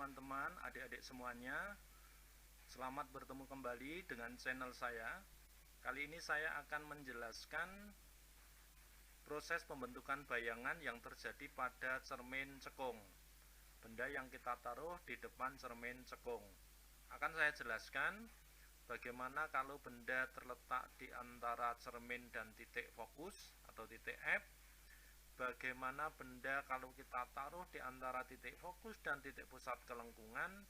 teman-teman, adik-adik semuanya. Selamat bertemu kembali dengan channel saya. Kali ini saya akan menjelaskan proses pembentukan bayangan yang terjadi pada cermin cekung. Benda yang kita taruh di depan cermin cekung. Akan saya jelaskan bagaimana kalau benda terletak di antara cermin dan titik fokus atau titik F. Bagaimana benda kalau kita taruh di antara titik fokus dan titik pusat kelengkungan,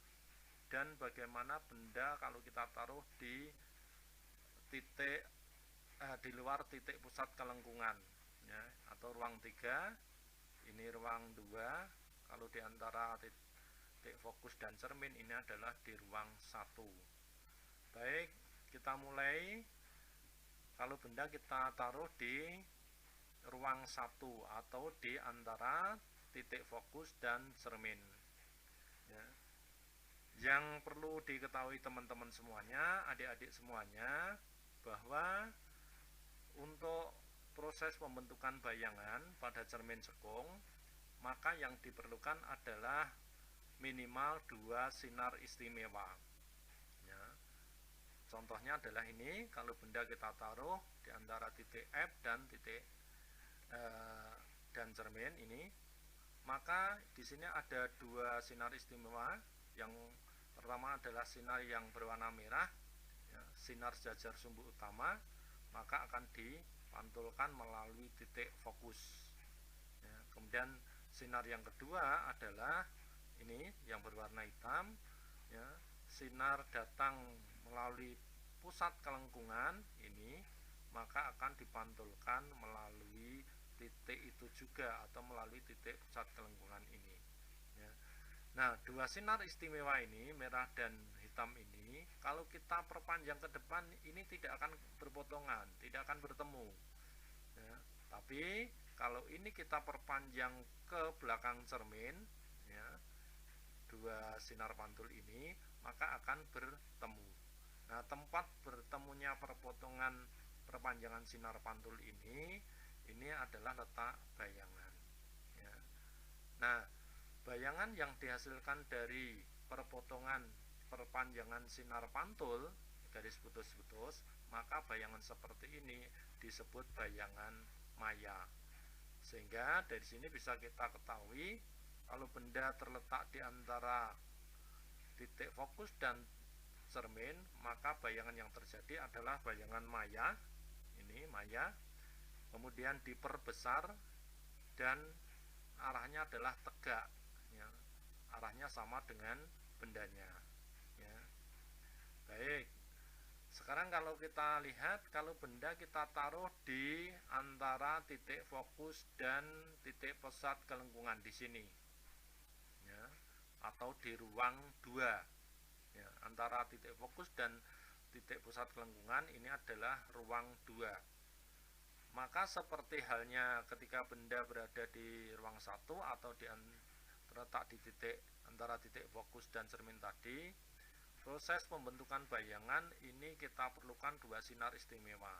dan bagaimana benda kalau kita taruh di titik di luar titik pusat kelengkungan, ya, atau ruang 3. Ini ruang 2. Kalau di antara titik fokus dan cermin, ini adalah di ruang 1. Baik, kita mulai. Kalau benda kita taruh di ruang 1 atau di antara titik fokus dan cermin, ya. Yang perlu diketahui teman-teman semuanya, adik-adik semuanya, bahwa untuk proses pembentukan bayangan pada cermin cekung, maka yang diperlukan adalah minimal 2 sinar istimewa, ya. Contohnya adalah ini, kalau benda kita taruh di antara titik F dan titik dan cermin ini, maka di sini ada 2 sinar istimewa. Yang pertama adalah sinar yang berwarna merah, ya, sinar sejajar sumbu utama, maka akan dipantulkan melalui titik fokus, ya. Kemudian sinar yang kedua adalah ini yang berwarna hitam, ya, sinar datang melalui pusat kelengkungan ini, maka akan dipantulkan melalui titik itu juga atau melalui titik pusat kelengkungan ini, ya. Nah, 2 sinar istimewa ini, merah dan hitam ini, kalau kita perpanjang ke depan, ini tidak akan berpotongan, tidak akan bertemu, ya. Tapi kalau ini kita perpanjang ke belakang cermin, ya, 2 sinar pantul ini, maka akan bertemu. Nah, tempat bertemunya perpanjangan sinar pantul ini adalah letak bayangan, ya. Nah, bayangan yang dihasilkan dari perpanjangan sinar pantul, garis putus-putus, maka bayangan seperti ini disebut bayangan maya. Sehingga dari sini bisa kita ketahui kalau benda terletak di antara titik fokus dan cermin, maka bayangan yang terjadi adalah bayangan maya. Ini maya. Kemudian diperbesar dan arahnya adalah tegak, ya. Arahnya sama dengan bendanya, ya. Baik, sekarang kalau kita lihat, kalau benda kita taruh di antara titik fokus dan titik pusat kelengkungan di sini, ya, atau di ruang 2, ya, antara titik fokus dan titik pusat kelengkungan ini adalah ruang 2. Maka seperti halnya ketika benda berada di ruang 1 atau terletak di antara titik fokus dan cermin tadi, proses pembentukan bayangan ini kita perlukan 2 sinar istimewa,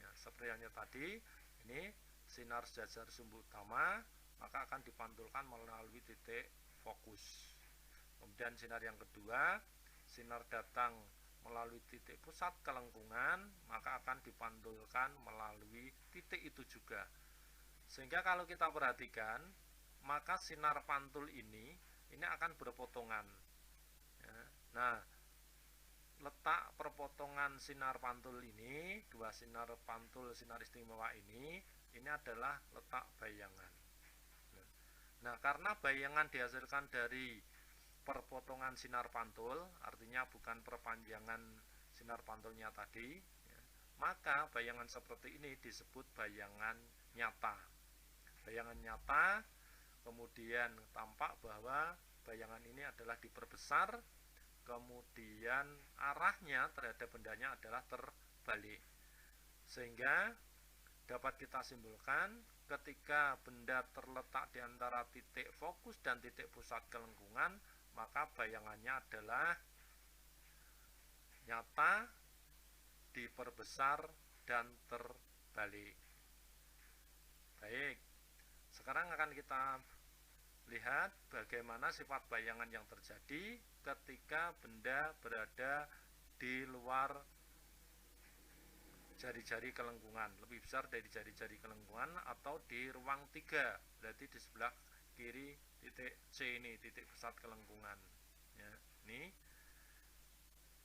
ya, seperti halnya tadi, ini sinar sejajar sumbu utama, maka akan dipantulkan melalui titik fokus. Kemudian sinar yang kedua, sinar datang melalui titik pusat kelengkungan, maka akan dipantulkan melalui titik itu juga. Sehingga kalau kita perhatikan, maka sinar pantul ini akan berpotongan, ya. Nah, letak perpotongan sinar pantul ini, 2 sinar pantul sinar istimewa ini adalah letak bayangan. Nah, karena bayangan dihasilkan dari perpotongan sinar pantul, artinya bukan perpanjangan sinar pantulnya tadi, ya, maka bayangan seperti ini disebut bayangan nyata. Bayangan nyata, kemudian tampak bahwa bayangan ini adalah diperbesar, kemudian arahnya terhadap bendanya adalah terbalik. Sehingga dapat kita simpulkan ketika benda terletak di antara titik fokus dan titik pusat kelengkungan, maka bayangannya adalah nyata, diperbesar, dan terbalik. Baik, sekarang akan kita lihat bagaimana sifat bayangan yang terjadi ketika benda berada di luar jari-jari kelengkungan, lebih besar dari jari-jari kelengkungan, atau di ruang 3, berarti di sebelah kiri titik C ini, titik pusat kelengkungan ya, ini.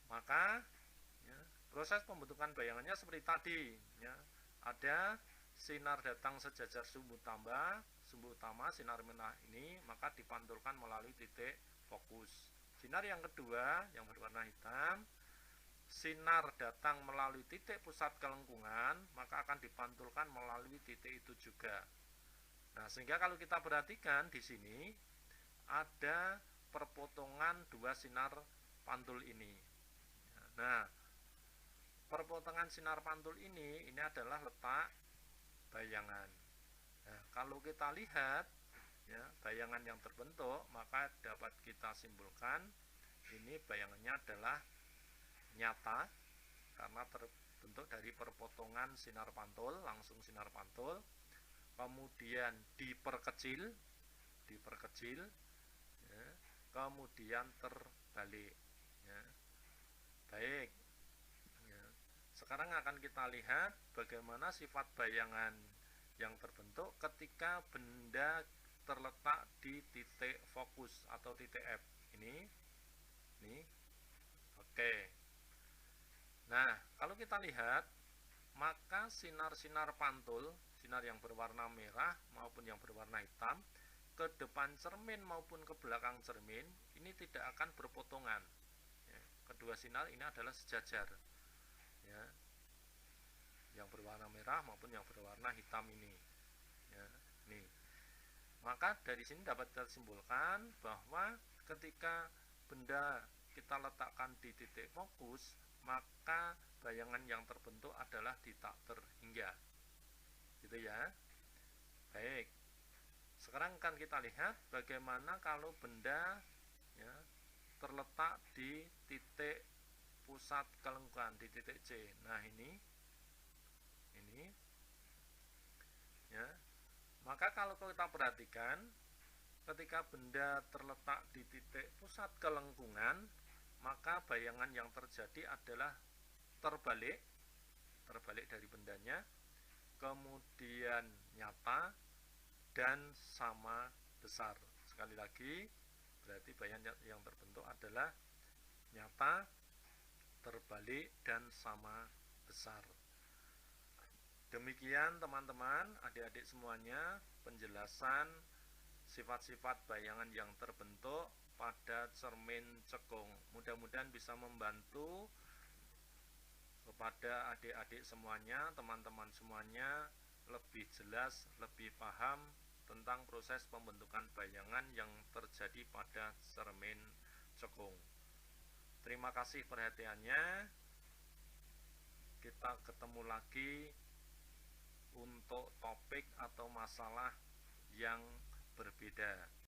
Maka ya, proses pembentukan bayangannya seperti tadi ya, ada sinar datang sejajar sumbu utama sinar merah ini, maka dipantulkan melalui titik fokus. Sinar yang kedua yang berwarna hitam, sinar datang melalui titik pusat kelengkungan, maka akan dipantulkan melalui titik itu juga. Nah, sehingga kalau kita perhatikan di sini ada perpotongan dua sinar pantul ini. Nah, perpotongan sinar pantul ini adalah letak bayangan. Nah, kalau kita lihat ya, bayangan yang terbentuk, maka dapat kita simpulkan ini bayangannya adalah nyata karena terbentuk dari perpotongan sinar pantul, langsung sinar pantul, kemudian diperkecil ya, kemudian terbalik ya. Baik ya. Sekarang akan kita lihat bagaimana sifat bayangan yang terbentuk ketika benda terletak di titik fokus atau titik F ini. Oke. Nah, kalau kita lihat, maka sinar-sinar pantul, sinar yang berwarna merah maupun yang berwarna hitam, ke depan cermin maupun ke belakang cermin, ini tidak akan berpotongan. Ya, kedua sinar ini adalah sejajar. Ya, yang berwarna merah maupun yang berwarna hitam ini. Ya, ini. Maka dari sini dapat kita simpulkan bahwa ketika benda kita letakkan di titik fokus, maka bayangan yang terbentuk adalah di tak terhingga. Gitu ya. Baik. Sekarang akan kita lihat bagaimana kalau benda ya, terletak di titik pusat kelengkungan, di titik C. Nah, ini ya. Maka kalau kita perhatikan, ketika benda terletak di titik pusat kelengkungan, maka bayangan yang terjadi adalah terbalik dari bendanya, kemudian nyata dan sama besar. Sekali lagi, berarti bayangan yang terbentuk adalah nyata, terbalik, dan sama besar. Demikian teman-teman, adik-adik semuanya, penjelasan sifat-sifat bayangan yang terbentuk pada cermin cekung. Mudah-mudahan bisa membantu kepada adik-adik semuanya, teman-teman semuanya, lebih jelas, lebih paham tentang proses pembentukan bayangan yang terjadi pada cermin cekung. Terima kasih perhatiannya. Kita ketemu lagi untuk topik atau masalah yang berbeda.